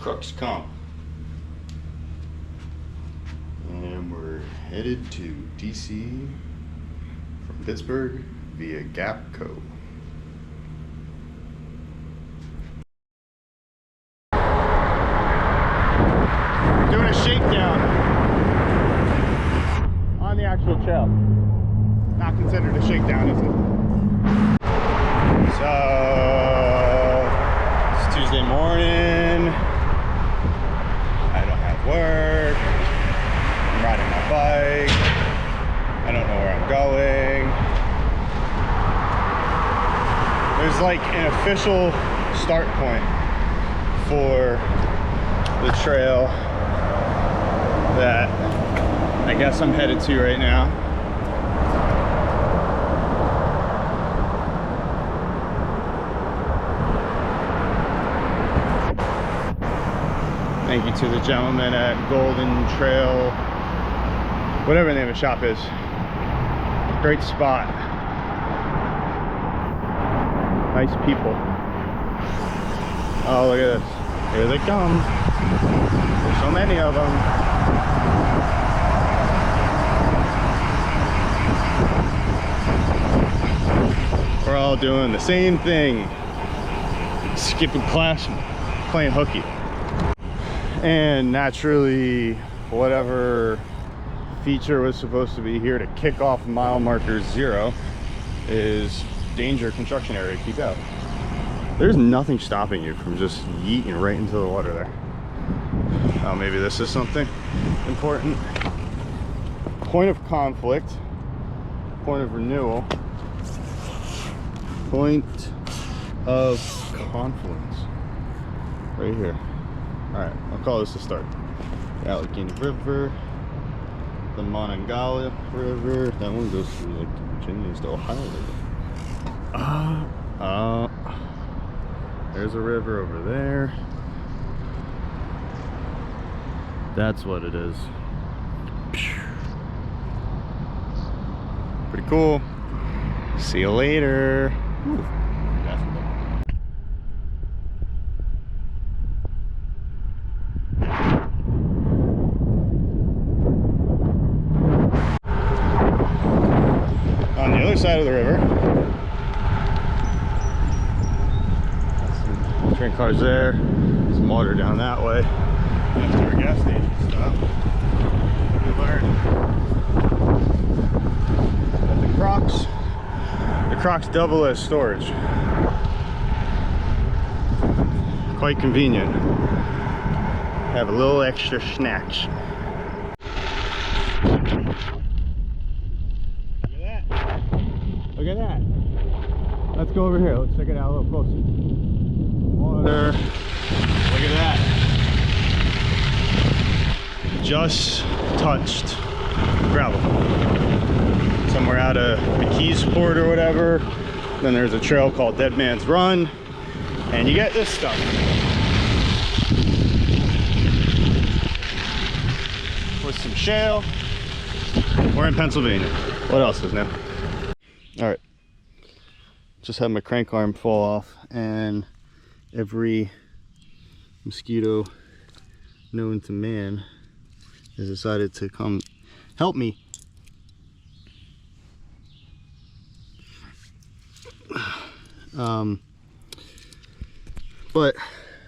Crooks Comp. And we're headed to DC from Pittsburgh via Gapco. Doing a shakedown on the actual trail. Not considered a shakedown, is it? So it's Tuesday morning. I don't have work. I'm riding my bike. I don't know where I'm going. There's like an official start point for the trail that I guess I'm headed to right now. Thank you to the gentleman at Golden Trail, whatever the name of the shop is. Great spot. Nice people. Oh, look at this. Here they come. There's so many of them. We're all doing the same thing. Skipping class, playing hooky. And naturally, whatever feature was supposed to be here to kick off mile marker 0 is danger construction area. Keep out. There's nothing stopping you from just yeeting right into the water there. Oh, maybe this is something important. Point of conflict, point of renewal, point of confluence. Right here. Alright, I'll call this the start. The Allegheny River, the Monongahela River. That one goes through like Virginia to Ohio River. There's a river over there. That's what it is. Pretty cool. See you later. Ooh. On the other side of the river, some train cars there, some water down that way. After our gas station stop, we learned that the Crocs double as storage. Quite convenient. Have a little extra snacks. Look at that. Let's go over here. Let's check it out a little closer. Water. Look at that. Just touched gravel. Somewhere out of McKeesport or whatever. Then there's a trail called Dead Man's Run. And you get this stuff. With some shale. We're in Pennsylvania. What else is new? Alright, just had my crank arm fall off, and every mosquito known to man has decided to come help me. But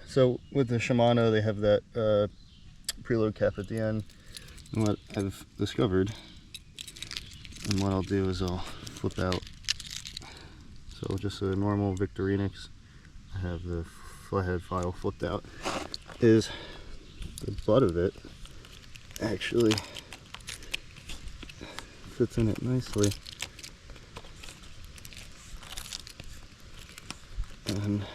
so with the Shimano, they have that preload cap at the end, and what I've discovered, and what I'll do is I'll flip out. So just a normal Victorinix, I have the flathead file flipped out, is the butt of it actually fits in it nicely, and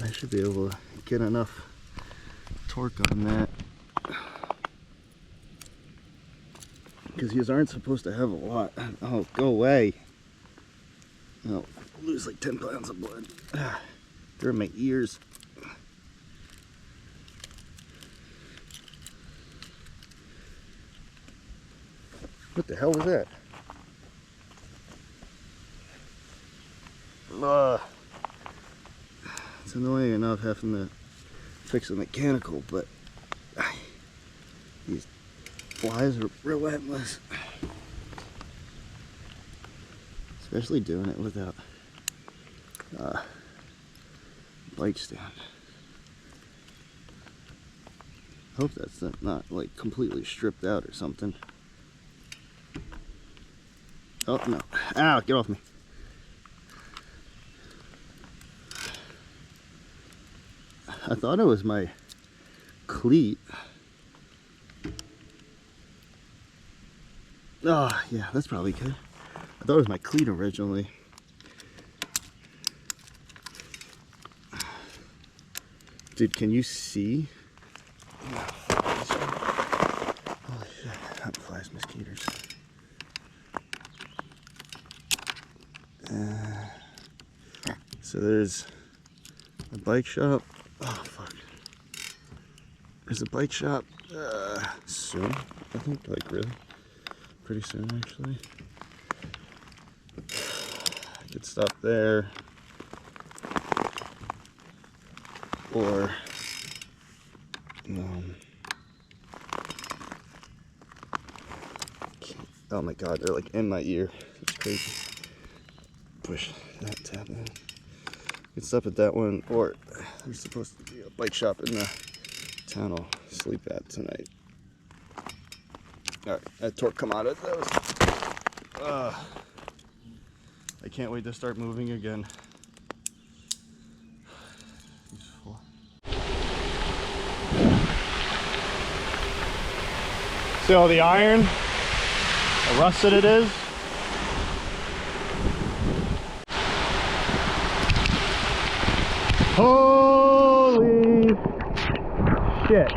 I should be able to get enough torque on that, because these aren't supposed to have a lot. Oh, go away. I'll lose like 10 pounds of blood. They're in my ears. What the hell was that? It's annoying enough having to fix a mechanical, but these flies are relentless. Especially doing it without bike stand. Hope that's not like completely stripped out or something. Oh no. Ow, get off me. I thought it was my cleat. Oh, yeah, that's probably good. I thought it was my cleat originally. Dude, can you see? Holy shit, that flies mosquitoes. So there's a bike shop. Oh, fuck. There's a bike shop soon, I think, like really. Pretty soon, actually. I could stop there. Or oh my god, they're like in my ear. It's crazy. Push that tab in. Could stop at that one, or there's supposed to be a bike shop in the town I'll sleep at tonight. Alright, that torque come out of those. I can't wait to start moving again. See all the iron? How rusted it is? Holy shit.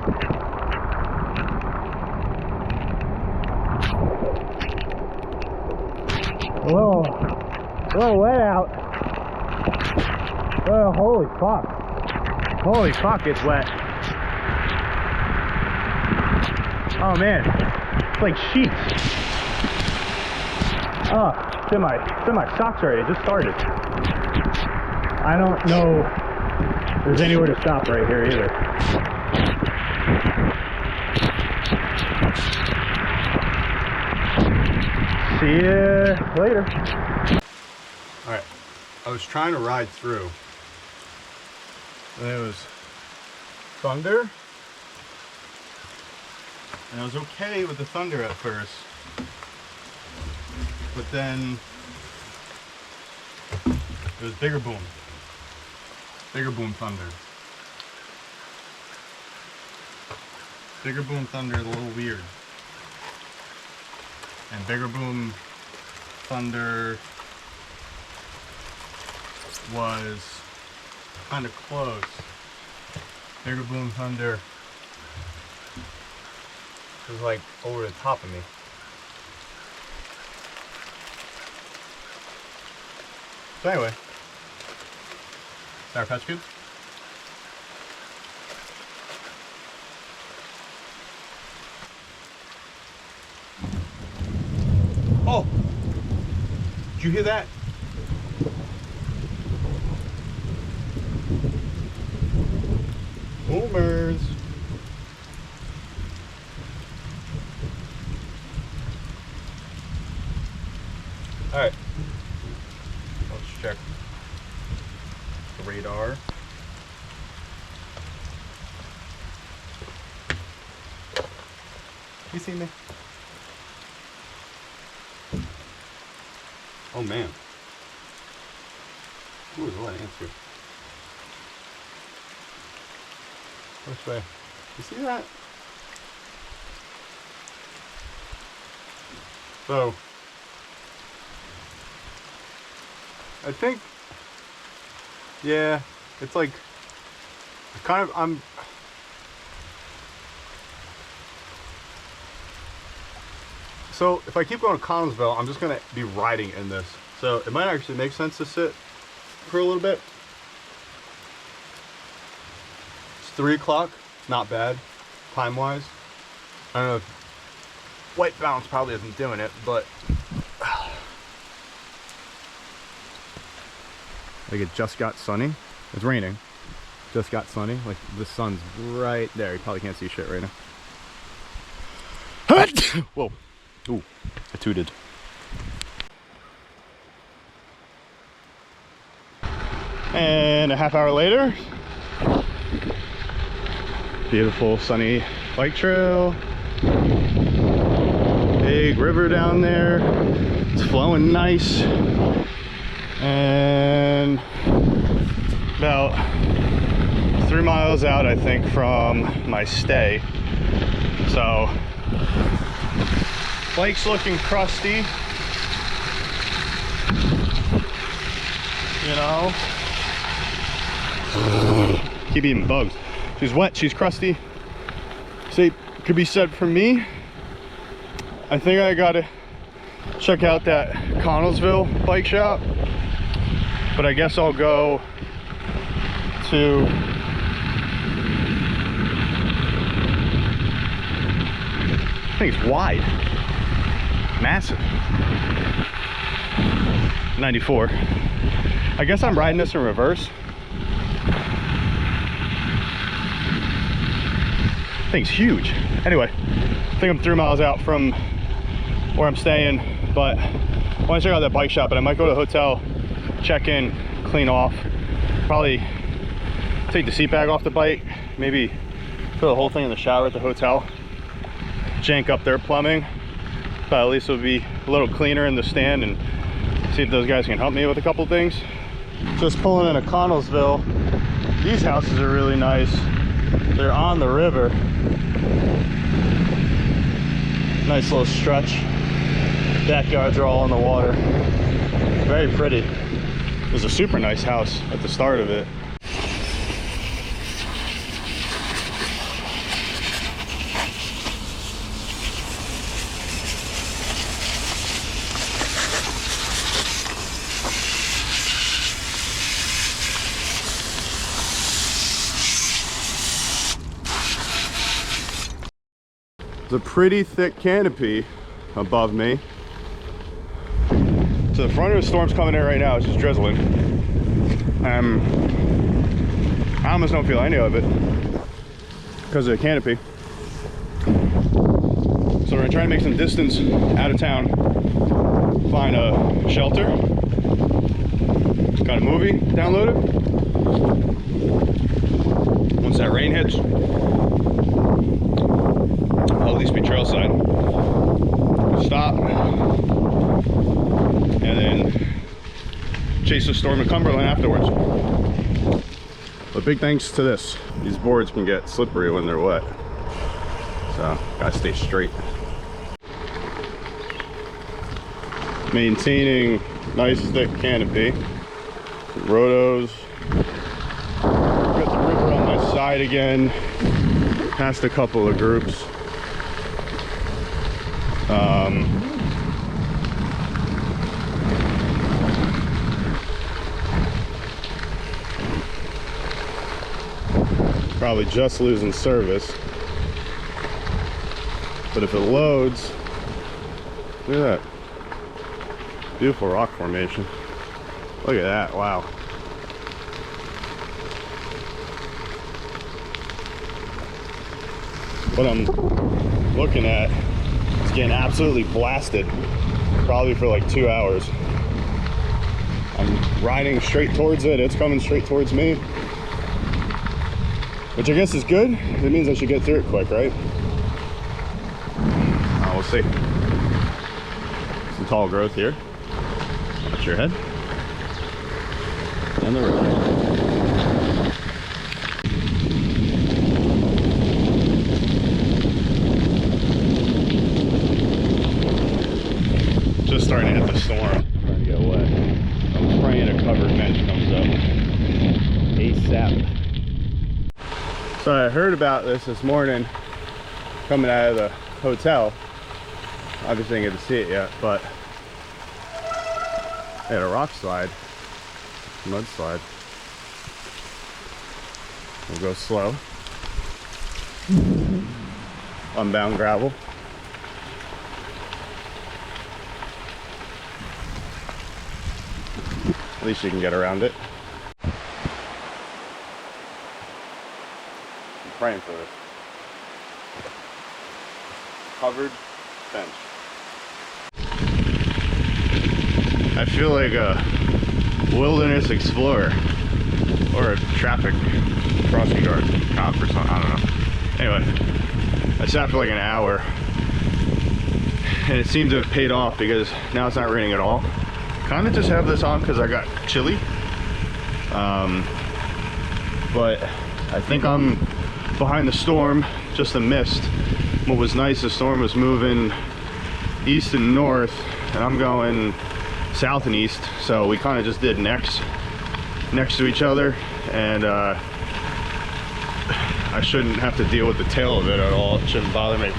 A little wet out. Oh, holy fuck. Holy fuck, it's wet. Oh man, it's like sheets. Oh, it's in my socks already. It just started. I don't know if there's anywhere to stop right here either. See ya later. Alright, I was trying to ride through. And it was thunder. And I was okay with the thunder at first. But then it was bigger boom. Bigger boom thunder. Bigger boom thunder is a little weird. And bigger boom thunder was kind of close. Bigger boom thunder was like over the top of me. So anyway, Sour Patch Kids. Oh! Did you hear that? Boomers! Alright. Let's check the radar. You see me? Oh man. Ooh, there's a lot of ants here. Which way? You see that? So I think, yeah, it's like kind of, so if I keep going to Collinsville, I'm just going to be riding in this. So it might actually make sense to sit for a little bit. It's 3 o'clock, not bad, time-wise. I don't know if white balance probably isn't doing it, but like it just got sunny. It's raining, just got sunny. Like the sun's right there. You probably can't see shit right now. Whoa. Ooh, I tooted. And a half hour later, beautiful sunny bike trail. Big river down there. It's flowing nice. And about 3 miles out, I think, from my stay. So, bike's looking crusty. You know? Keep eating bugs. She's wet, she's crusty. See, could be said for me. I think I gotta check out that Connellsville bike shop. But I guess I'll go to I think it's wide. Massive. 94. I guess I'm riding this in reverse. Thing's huge. Anyway, I think I'm 3 miles out from where I'm staying, but I want to check out that bike shop, and I might go to the hotel, check in, clean off, probably take the seat bag off the bike, maybe put the whole thing in the shower at the hotel, jank up their plumbing, but at least it'll be a little cleaner in the stand, and see if those guys can help me with a couple things. Just pulling into Connellsville. These houses are really nice. They're on the river. Nice little stretch. Backyards are all in the water. Very pretty. There's a super nice house at the start of it. It's a pretty thick canopy above me. So the front of the storm's coming in right now. It's just drizzling. I almost don't feel any of it because of the canopy. So we're gonna try to make some distance out of town, find a shelter, got a movie downloaded. Once that rain hits, I'll at least be trailside. Stop, and then chase the storm in Cumberland afterwards. But big thanks to this. These boards can get slippery when they're wet, so gotta stay straight. Maintaining nice thick canopy. Rotos. Got the river on my side again. Passed a couple of groups. Probably just losing service, but if it loads, look at that beautiful rock formation. Look at that. Wow. What I'm looking at is getting absolutely blasted, probably for like 2 hours. I'm riding straight towards it. It's coming straight towards me, which I guess is good. It means I should get through it quick, right? We'll see. Some tall growth here. Watch your head. And the river. Just starting to hit the storm. Starting to get wet. I'm praying a covered bench comes up ASAP. So I heard about this morning coming out of the hotel. Obviously I didn't get to see it yet, but they had a rock slide, mud slide. We'll go slow. Unbound gravel. At least you can get around it. praying for this. Covered bench. I feel like a wilderness explorer or a traffic crossing guard cop or something. I don't know. Anyway, I sat for like an hour and it seemed to have paid off because now it's not raining at all. Kind of just have this on because I got chilly. But I think I'm behind the storm, just a mist. What was nice, the storm was moving east and north, and I'm going south and east, so we kind of just did next to each other, and I shouldn't have to deal with the tail of it at all. It shouldn't bother me.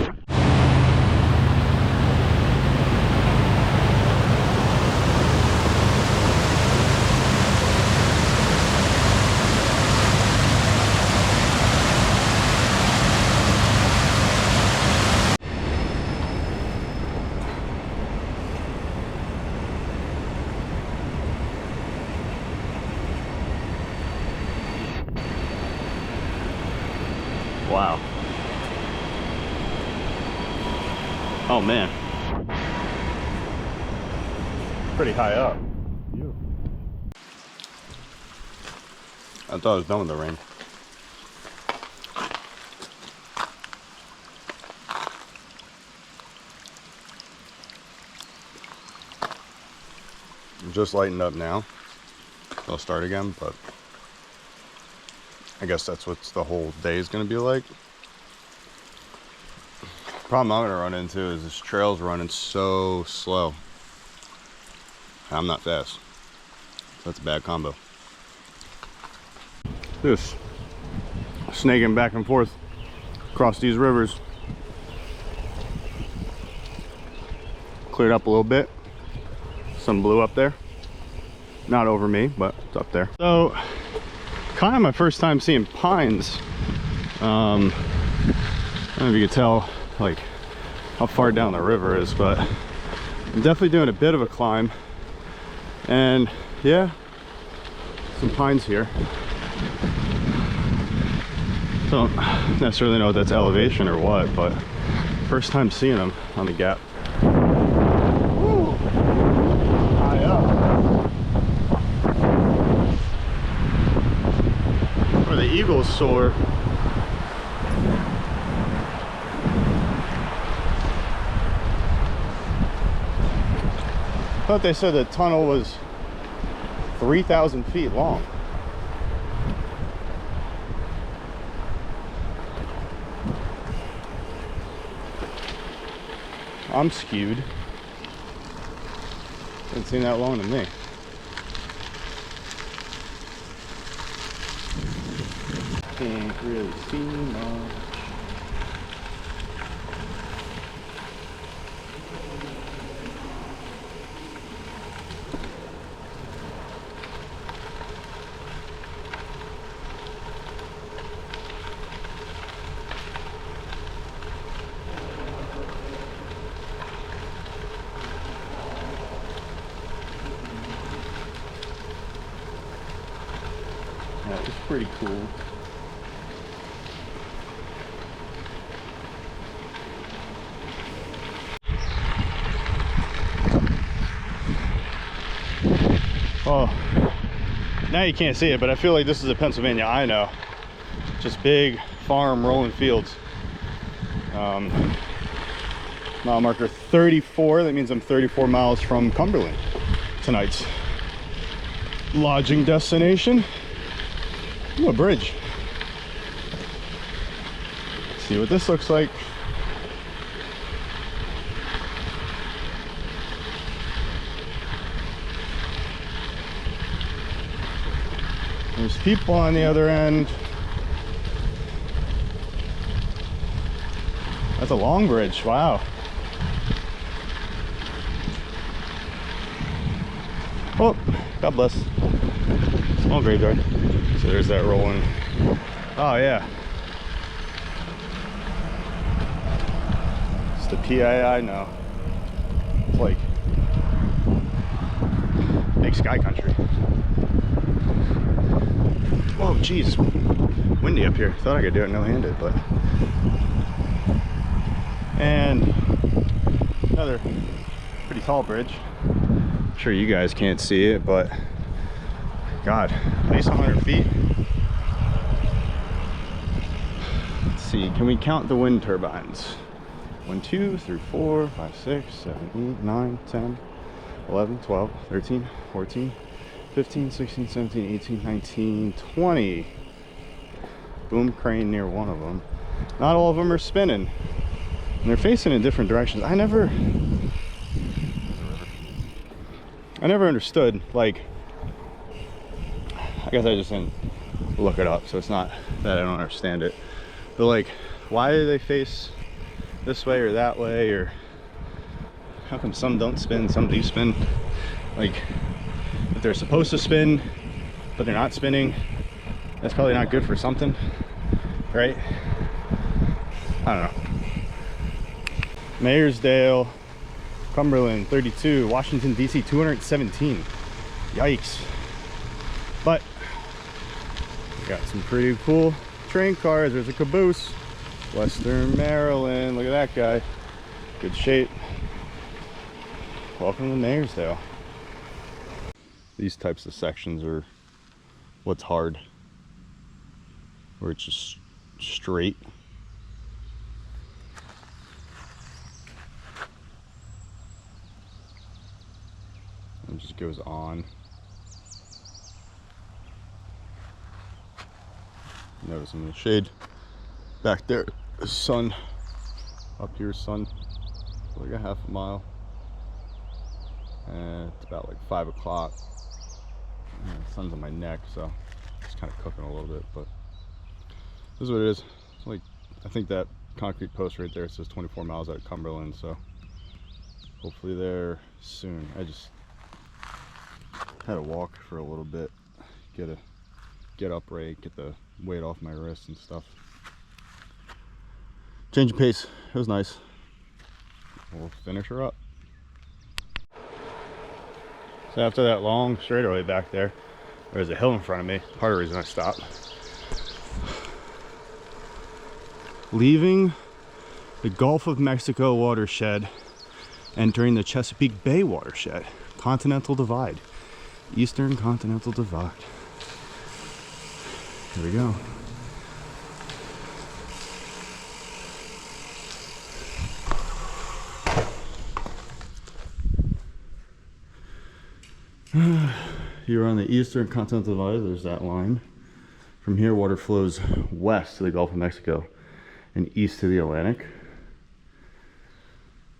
Wow. Oh man. Pretty high up. Beautiful. I thought I was done with the rain. I'm just lightened up now. I'll start again, but I guess that's what the whole day is going to be like. The problem I'm going to run into is this trail's running so slow. I'm not fast. So that's a bad combo. Just snaking back and forth across these rivers. Cleared up a little bit. Some blue up there. Not over me, but it's up there. So, kind of my first time seeing pines. I don't know if you can tell like how far down the river is, but I'm definitely doing a bit of a climb, and yeah, some pines here. Don't necessarily know if that's elevation or what, but first time seeing them on the gap. Woo! High up. Where the eagles soar. I thought they said the tunnel was 3,000 feet long. I'm skewed. Doesn't seem that long to me. Can't really see much. That was pretty cool. Oh, now you can't see it, but I feel like this is a Pennsylvania I know. Just big farm rolling fields. Mile marker 34, that means I'm 34 miles from Cumberland, tonight's lodging destination. Ooh, a bridge. Let's see what this looks like. There's people on the other end. That's a long bridge, wow. Oh, God bless. Small graveyard. So there's that rolling. Oh yeah. It's the PII now. It's like big sky country. Oh geez. windy up here. Thought I could do it no-handed, but. And another pretty tall bridge. I'm sure you guys can't see it, but God, at least 100 feet. Let's see, can we count the wind turbines? 1, 2, 3, 4, 5, 6, 7, 8, 9, 10, 11, 12, 13, 14, 15, 16, 17, 18, 19, 20. Boom crane near one of them. Not all of them are spinning. And they're facing in different directions. I never understood, like, I guess I just didn't look it up, so it's not that I don't understand it. But like, why do they face this way or that way, or how come some don't spin, some do spin? Like, if they're supposed to spin, but they're not spinning, that's probably not good for something, right? I don't know. Mayorsdale, Cumberland 32, Washington DC 217. Yikes. But we got some pretty cool train cars. There's a caboose. Western Maryland. Look at that guy. Good shape. Welcome to Mayorsdale. These types of sections are what's hard, where it's just straight. It just goes on. Notice in the shade back there, sun up here, sun like a half a mile, and it's about like 5 o'clock. The sun's on my neck, so it's kind of cooking a little bit, but this is what it is. It's like, I think that concrete post right there says 24 miles out of Cumberland, so hopefully there soon. I just had to walk for a little bit, get upright, get the weight off my wrist and stuff. Change of pace. It was nice. We'll finish her up. So after that long straightaway back there, there's a hill in front of me. Part of the reason I stopped. Leaving the Gulf of Mexico watershed, entering the Chesapeake Bay watershed. Continental Divide. Eastern Continental Divide. Here we go. You're on the Eastern Continental Divide. There's that line. From here, water flows west to the Gulf of Mexico and east to the Atlantic.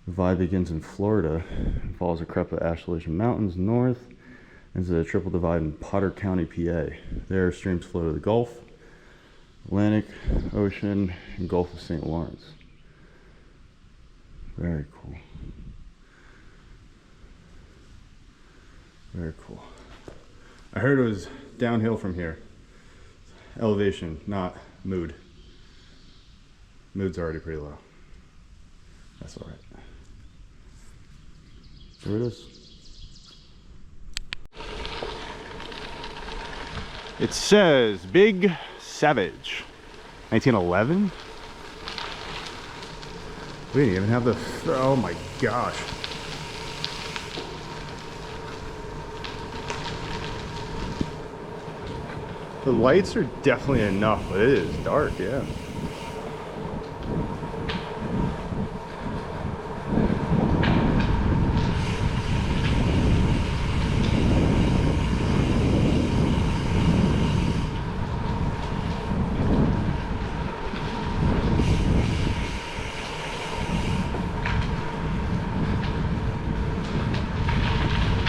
The divide begins in Florida and follows the crepe of Appalachian Mountains north into the Triple Divide in Potter County, PA. There, streams flow to the Gulf, Atlantic Ocean, and Gulf of St. Lawrence. Very cool. Very cool. I heard it was downhill from here. Elevation, not mood. Mood's already pretty low. That's all right. There it is. It says Big Savage, 1911. We didn't even have the, oh my gosh. The lights are definitely enough, but it is dark, yeah.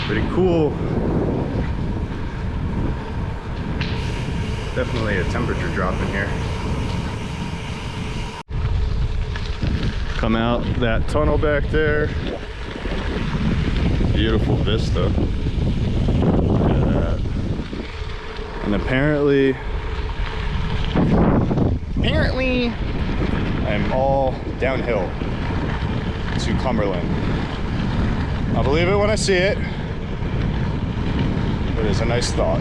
Pretty cool. Definitely a temperature drop in here. Come out that tunnel back there. Beautiful vista. Look at that. And apparently I'm all downhill to Cumberland. I'll believe it when I see it. But it's a nice thought.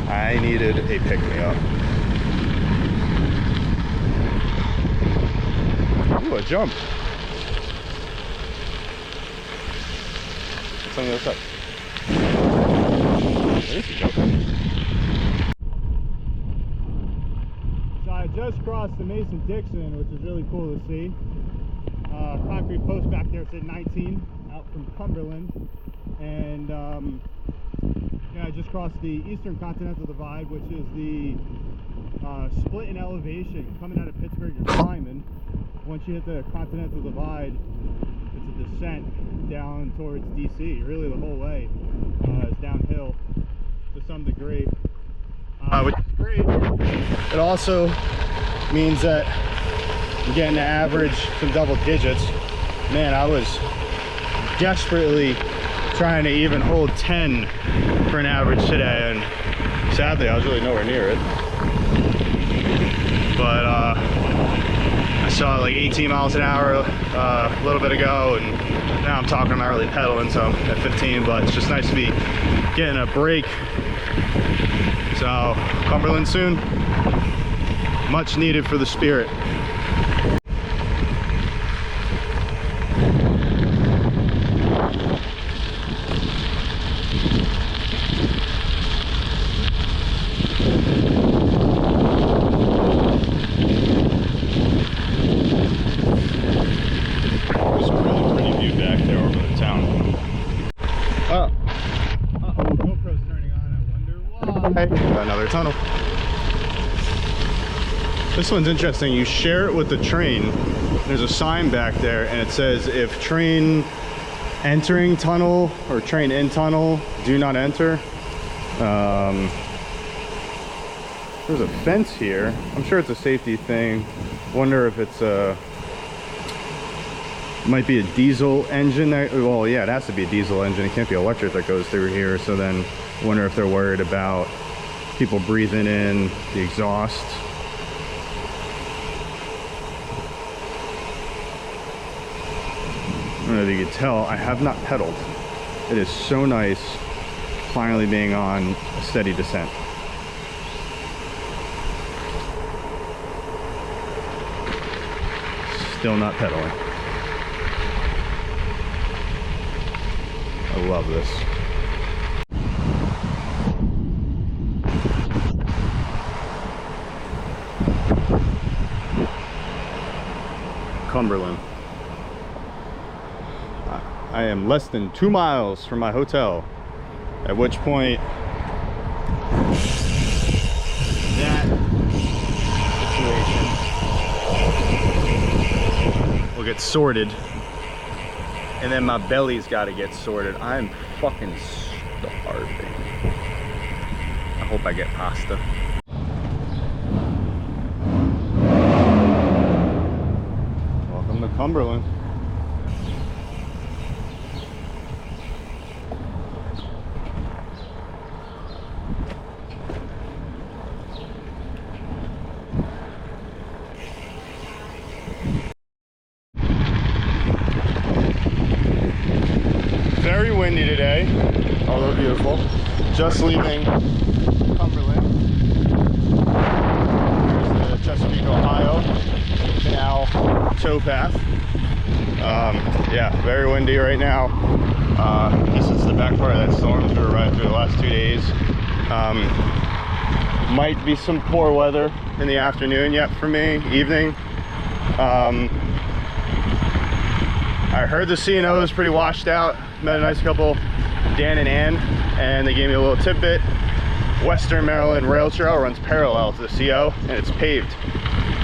I needed a pick-me-up. able to jump. What's on the other side? There is a jump. So I just crossed the Mason-Dixon, which is really cool to see. Concrete post back there said 19 out from Cumberland. And yeah, I just crossed the Eastern Continental Divide, which is the split in elevation. Coming out of Pittsburgh, you're climbing. Once you hit the Continental Divide, it's a descent down towards DC. Really, the whole way is downhill to some degree, which is great. It also means that I'm getting to average some double digits. Man, I was desperately trying to even hold 10 for an average today, and sadly I was really nowhere near it. But I saw like 18 miles an hour a little bit ago, and now I'm talking about really pedaling, so I'm at 15. But it's just nice to be getting a break. So Cumberland soon, much needed for the spirit. Another tunnel. This one's interesting. You share it with the train. There's a sign back there and it says if train entering tunnel or train in tunnel, do not enter. There's a fence here. I'm sure it's a safety thing. Wonder if it's a might be a diesel engine there. Well, yeah, it has to be a diesel engine. It can't be electric that goes through here. So then wonder if they're worried about people breathing in the exhaust. I don't know if you can tell, I have not pedaled. It is so nice finally being on a steady descent. Still not pedaling. I love this. Cumberland. I am less than 2 miles from my hotel, at which point that situation will get sorted, and then my belly's got to get sorted. I'm fucking starving. I hope I get pasta. Welcome to Cumberland. Very windy today, although beautiful. Just leaving Cumberland. There's the Chesapeake, Ohio Canal towpath. Yeah, very windy right now. This is the back part of that storm we were riding through the last 2 days. Might be some poor weather in the afternoon yet for me, evening. I heard the C&O is pretty washed out. Met a nice couple, Dan and Ann, and they gave me a little tidbit. Western Maryland Rail Trail runs parallel to the CO, and it's paved.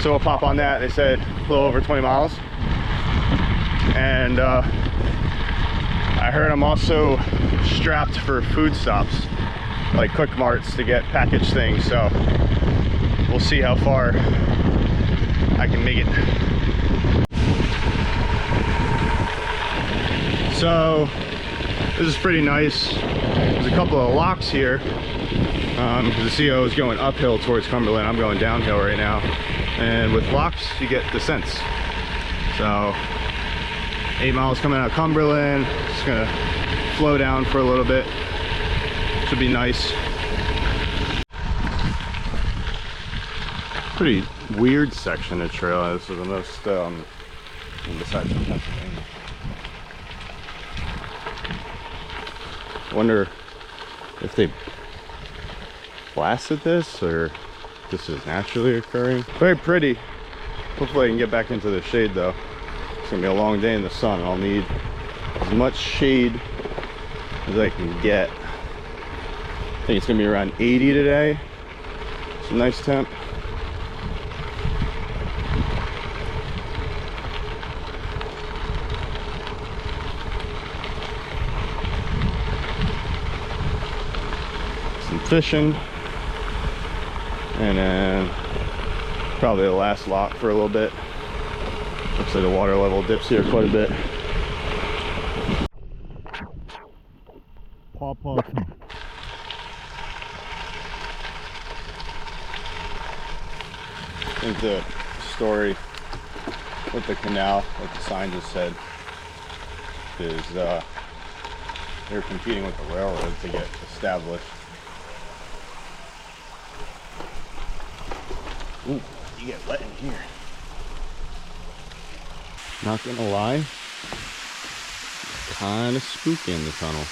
So we'll pop on that. They said a little over 20 miles. And I heard I'm also strapped for food stops, like Quick Marts to get packaged things. So we'll see how far I can make it. So this is pretty nice. There's a couple of locks here because the CO is going uphill towards Cumberland. I'm going downhill right now, and with locks you get descents. So 8 miles coming out of Cumberland. Just gonna flow down for a little bit. Should be nice. Pretty weird section of trail. This is the most And besides from Pennsylvania. I wonder if they blasted this or this is naturally occurring. Very pretty. Hopefully I can get back into the shade though. It's gonna be a long day in the sun. I'll need as much shade as I can get. I think it's gonna be around 80 today. It's a nice temp. Some fishing. And then probably the last lot for a little bit. Looks like the water level dips here quite a bit. Paw. I think the story with the canal, like the sign just said, is they're competing with the railroad to get established. Ooh, you get wet in here. Not gonna lie, kind of spooky in the tunnel.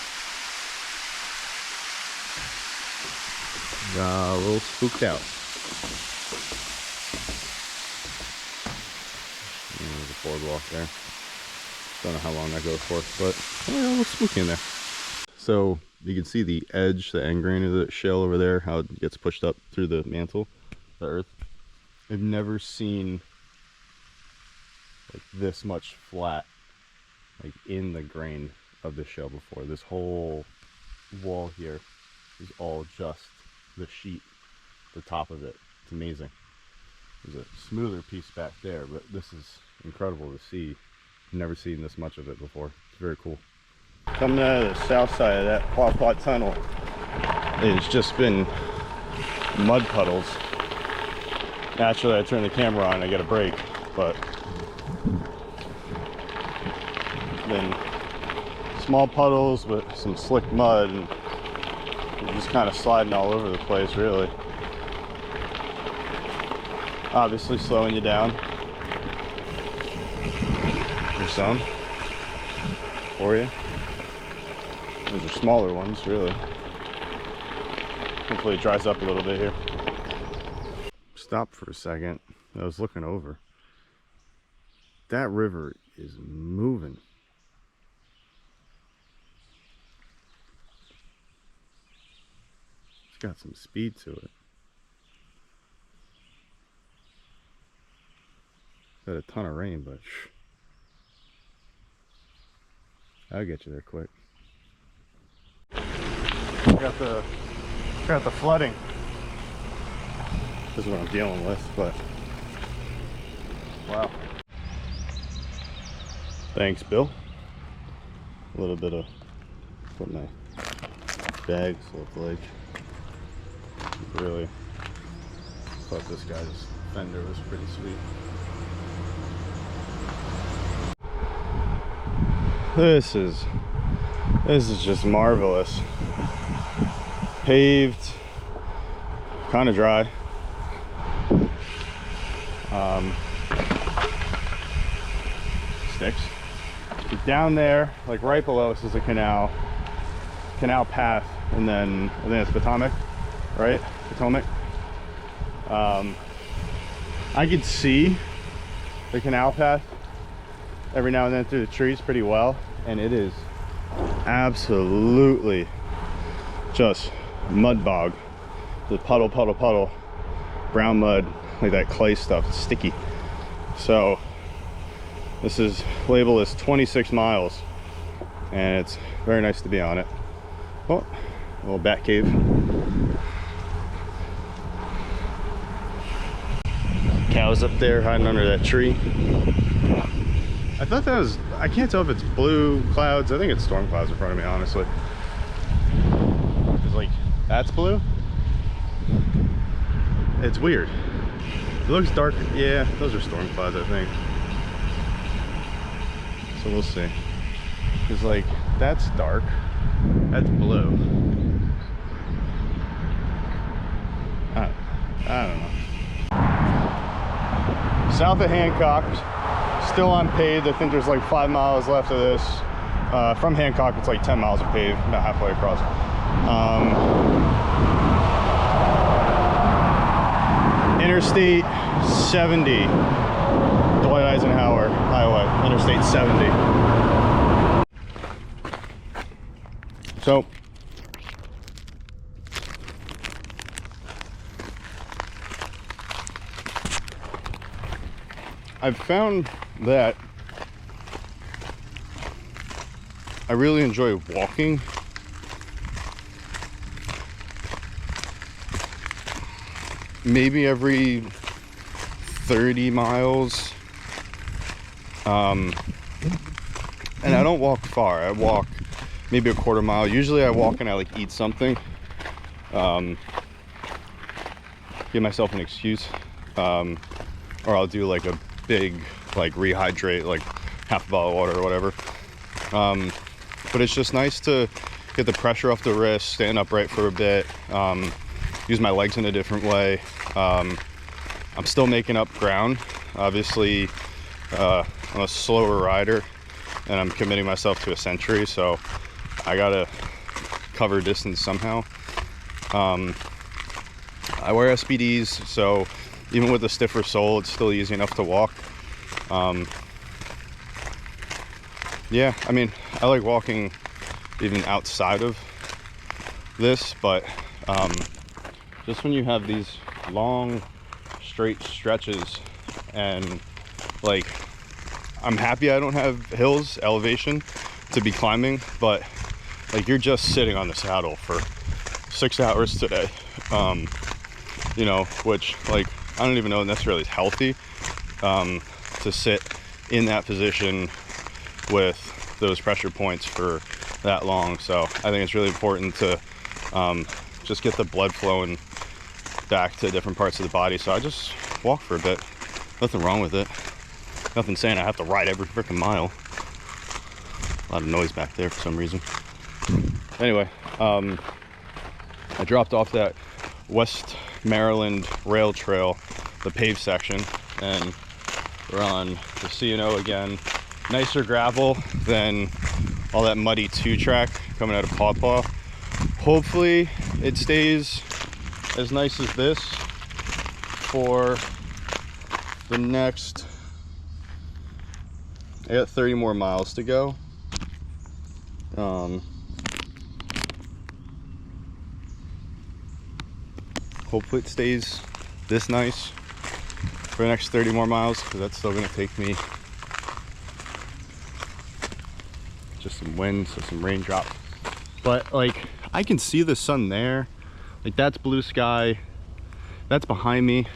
Got a little spooked out. There's a boardwalk there. Don't know how long that goes for, but a little spooky in there. So you can see the edge, the end grain of the shell over there, how it gets pushed up through the mantle, the earth. I've never seen like this much flat like in the grain of the shell before. This whole wall here is all just the sheet, the top of it. It's amazing. There's a smoother piece back there, but this is incredible to see. I've never seen this much of it before. It's very cool. Coming out of the south side of that Paw tunnel, it's just been mud puddles. Naturally, I turn the camera on, I get a break, but then small puddles with some slick mud, and you're just kind of sliding all over the place, really. Obviously slowing you down. There's some for you. Those are smaller ones, really. Hopefully it dries up a little bit here. Stop for a second. I was looking over. That river is moving. It's got some speed to it. Got a ton of rain, but I'll get you there quick. Got the flooding. This is what I'm dealing with, but wow. Thanks, Bill. A little bit of what my bags look like. Really thought this guy's fender was pretty sweet. This is just marvelous. Paved, kind of dry. Sticks. Down there, like right below us, is a canal path, and then I think it's Potomac, right? Potomac. I could see the canal path every now and then through the trees pretty well, and it is absolutely just mud bog. The puddle, brown mud, like that clay stuff. It's sticky. So this is labeled as 26 miles, and it's very nice to be on it. Oh, a little bat cave. Cows up there hiding under that tree. I thought that was, I can't tell if it's blue clouds. I think it's storm clouds in front of me, honestly. It's like, that's blue? It's weird. It looks dark. Yeah, those are storm clouds, I think. So we'll see. It's like, that's dark. That's blue. I don't know. South of Hancock, still on paved. I think there's like 5 miles left of this. From Hancock, it's like 10 miles of paved, about halfway across. Interstate 70, Dwight Eisenhower Highway, Interstate 70. So, I've found that I really enjoy walking. Maybe every 30 miles. And I don't walk far. I walk maybe a quarter mile. Usually I walk and I like eat something. Give myself an excuse. Or I'll do like a big like rehydrate, like half a bottle of water or whatever. But it's just nice to get the pressure off the wrist, stand upright for a bit, use my legs in a different way. I'm still making up ground. Obviously, I'm a slower rider and I'm committing myself to a century, so I gotta cover distance somehow. I wear SBDs, so even with a stiffer sole, it's still easy enough to walk. Yeah, I mean, I like walking even outside of this, but just when you have these long, straight stretches, and like, I'm happy I don't have hills, elevation to be climbing, but like, you're just sitting on the saddle for 6 hours today, you know, which, like, I don't even know necessarily is healthy, to sit in that position with those pressure points for that long. So I think it's really important to just get the blood flowing back to different parts of the body. So I just walk for a bit. Nothing wrong with it. Nothing saying I have to ride every freaking mile. A lot of noise back there for some reason. Anyway, I dropped off that West Maryland rail trail, the paved section, and we're on the C&O again. Nicer gravel than all that muddy 2-track coming out of Paw Paw. Hopefully it stays as nice as this for the next, I got 30 more miles to go. Hopefully it stays this nice for the next 30 more miles, because that's still gonna take me just some wind, so some raindrops. But like, I can see the sun there. Like, that's blue sky, that's behind me.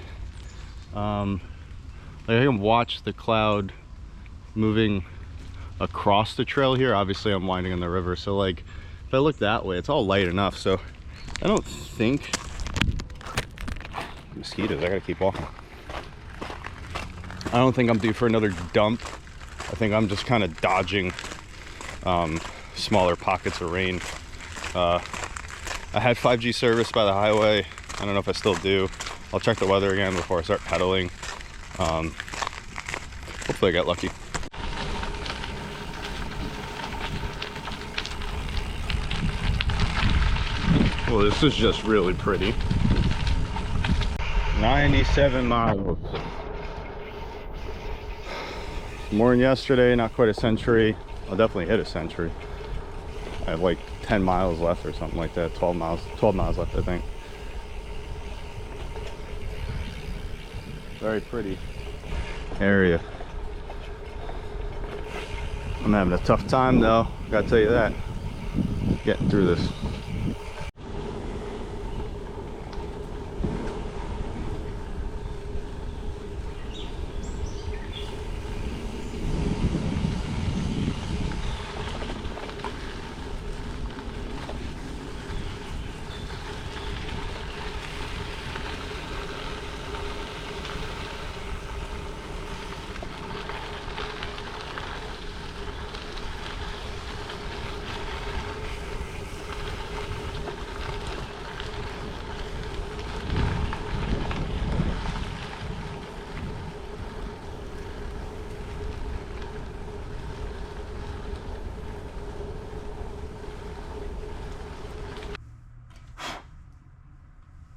Like, I can watch the cloud moving across the trail here. Obviously I'm winding in the river, so like, if I look that way, it's all light enough. So I don't think, mosquitoes, I gotta keep walking. I don't think I'm due for another dump. I think I'm just kind of dodging smaller pockets of rain. I had 5G service by the highway. I don't know if I still do. I'll check the weather again before I start pedaling. Hopefully I got lucky. Well, this is just really pretty. 97 miles. More than yesterday, not quite a century. I'll definitely hit a century. I have like 10 miles left or something like that. 12 miles left, I think. Very pretty area. I'm having a tough time though, gotta tell you that, getting through this.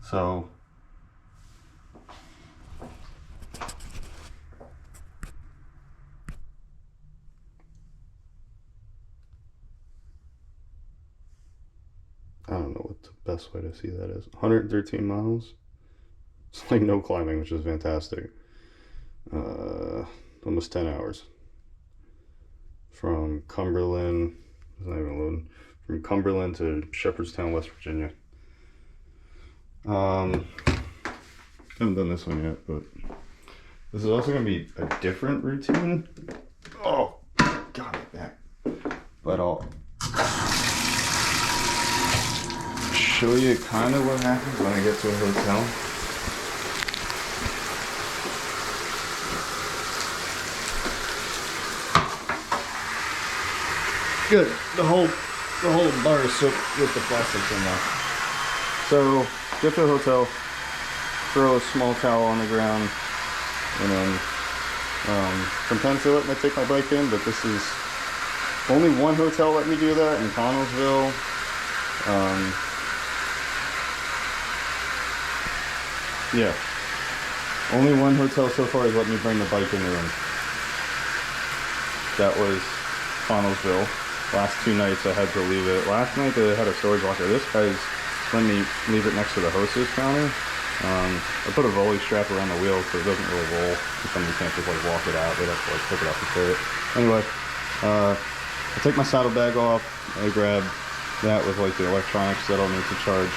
So I don't know what the best way to see that is. 113 miles. It's like no climbing, which is fantastic. Almost 10 hours. From Cumberland, it's not even loading. From Cumberland to Shepherdstown, West Virginia. Haven't done this one yet, but this is also going to be a different routine. Oh, got it back. But I'll show you kind of what happens when I get to a hotel. Good. The whole bar is soaked with the plastics in there. So get to the hotel, throw a small towel on the ground, and then sometimes they let me take my bike in, but this is only one hotel let me do that in Connellsville. Yeah, only one hotel so far has let me bring the bike in the room. That was Connellsville. Last 2 nights I had to leave it. Last night they had a storage locker. This guy's let me leave it next to the hostess counter. I put a rolly strap around the wheel so it doesn't really roll. Somebody can't just like walk it out. They'd have to like pick it up and carry it. Anyway, I take my saddlebag off. I grab that with like the electronics that I'll need to charge.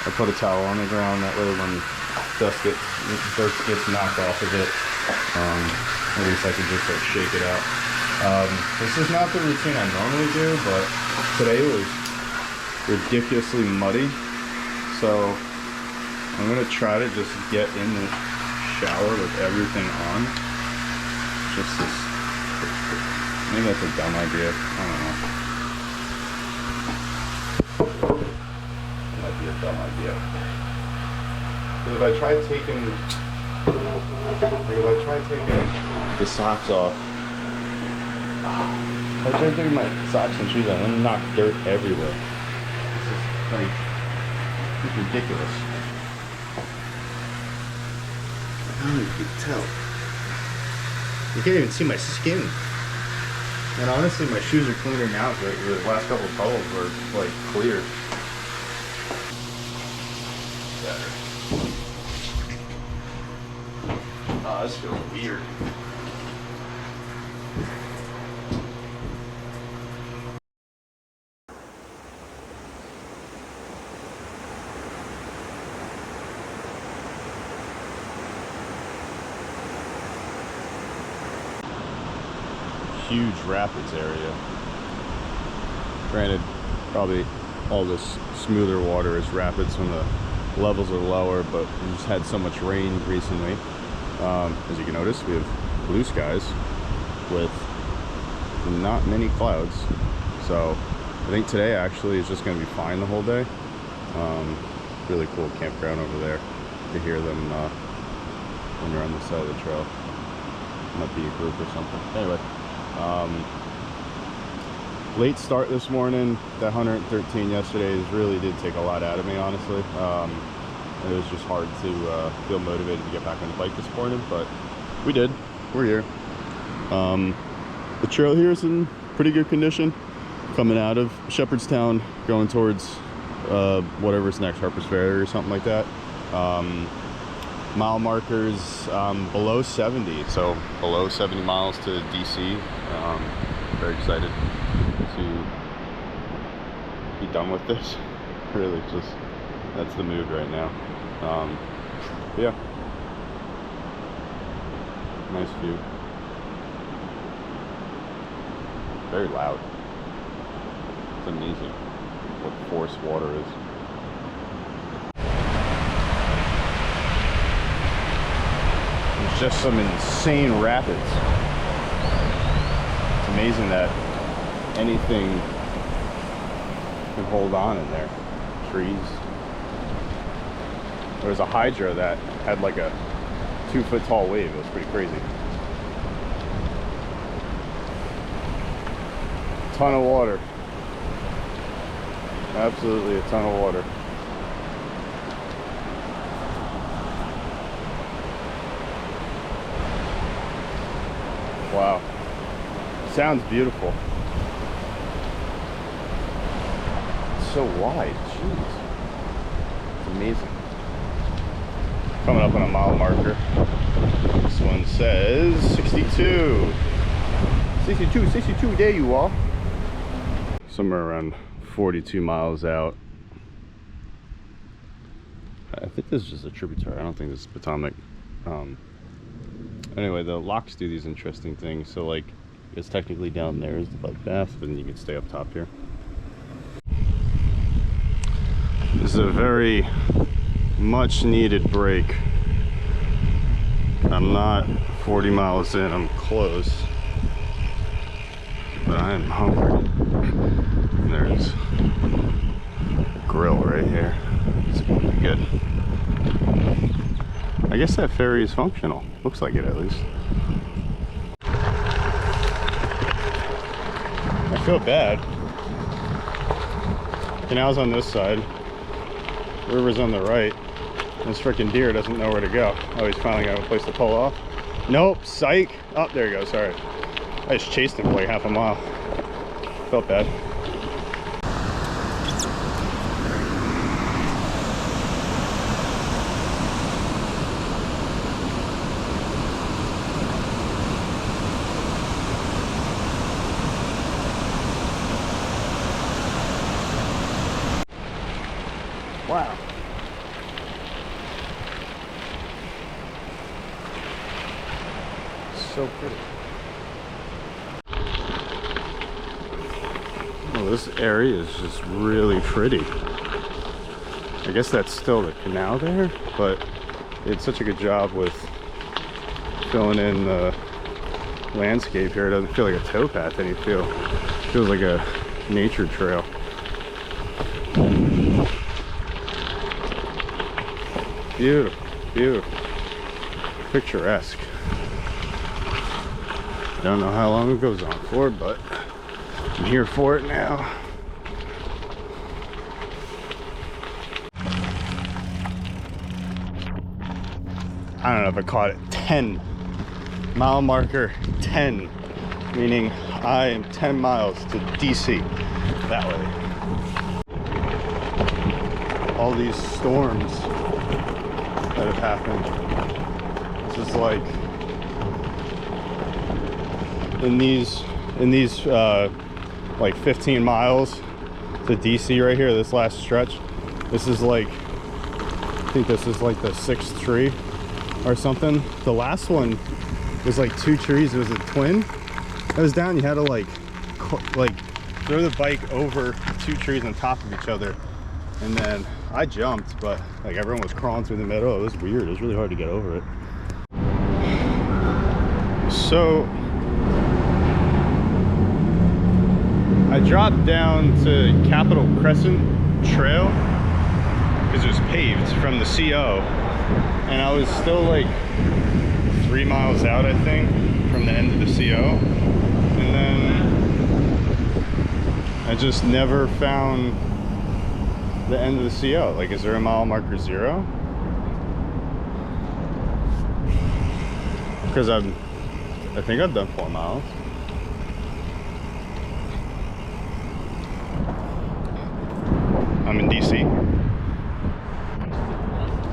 I put a towel on the ground. That way when dirt gets knocked off of it, at least I can just like shake it out. This is not the routine I normally do, but today was ridiculously muddy, so I'm gonna try to just get in the shower with everything on. Just this, maybe that's a dumb idea, I don't know. It might be a dumb idea. Because if I try taking the socks off, if I try taking my socks and shoes off, I'm gonna knock dirt everywhere. This is like, it's ridiculous. I don't know if you can tell. You can't even see my skin. And honestly, my shoes are cleaner now because the last couple of puddles were like clear. Better. Oh, this feels weird. Huge rapids area. Granted, probably all this smoother water is rapids when the levels are lower, but we just had so much rain recently. As you can notice, we have blue skies with not many clouds. So I think today actually is just going to be fine the whole day. Really cool campground over there. To hear them when you're on the side of the trail. Might be a group or something. Anyway. Late start this morning. That 113 yesterday really did take a lot out of me, honestly. It was just hard to feel motivated to get back on the bike this morning, but we did. We're here. The trail here is in pretty good condition. Coming out of Shepherdstown, going towards whatever's next, Harper's Ferry or something like that. Mile markers below 70, so below 70 miles to DC. Very excited to be done with this. Really, just that's the mood right now. Yeah, nice view. Very loud. It's amazing what force water is. There's just some insane rapids. It's amazing that anything can hold on in there. Trees. There was a hydra that had like a 2-foot tall wave. It was pretty crazy. Ton of water. Absolutely a ton of water. Wow. Sounds beautiful. It's so wide, jeez. It's amazing. Coming up on a mile marker. This one says 62. 62, there you are. Somewhere around 42 miles out. I think this is just a tributary. I don't think this is Potomac. Anyway, the locks do these interesting things. So like, it's technically down there is the bike path, but then you can stay up top here. This is a very much needed break. I'm not 40 miles in, I'm close. But I am hungry. And there's a grill right here. It's gonna be good. I guess that ferry is functional. Looks like it at least. I feel bad. Canal's on this side. River's on the right. This freaking deer doesn't know where to go. Oh, he's finally got a place to pull off. Nope, psych. Oh, there you go, sorry. I just chased him for like half a mile. Felt bad. Wow. So pretty. Well, this area is just really pretty. I guess that's still the canal there, but they did such a good job with filling in the landscape here. It doesn't feel like a towpath any feel. It feels like a nature trail. Beautiful, beautiful. Picturesque. Don't know how long it goes on for, but I'm here for it now. I don't know if I caught it. 10. Mile marker 10. Meaning I am 10 miles to DC. That way. All these storms that have happened. It's just like in these like 15 miles to DC right here, this last stretch, this is like, I think this is like the 6th tree or something. The last one was like 2 trees. It was a twin. It was down. You had to like throw the bike over 2 trees on top of each other, and then I jumped, but like everyone was crawling through the middle. It was weird. It was really hard to get over it. So I dropped down to Capitol Crescent Trail because it was paved from the CO, and I was still like 3 miles out, I think, from the end of the CO, and then I just never found the end of the CO. Like, is there a mile marker 0? Because I think I've done 4 miles. I'm in DC,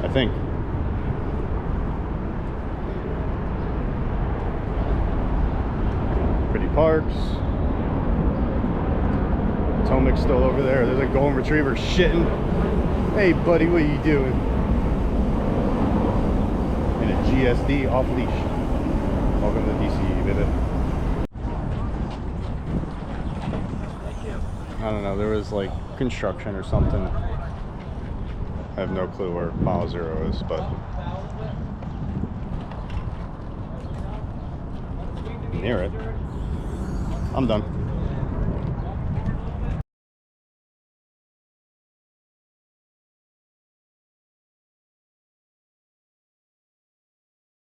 I think. Pretty parks. Potomac's still over there. There's a golden retriever shitting. Hey buddy, what are you doing? In a GSD off leash. Welcome to DC, baby. I don't know, there was like construction or something. I have no clue where mile 0 is, but near it. I'm done.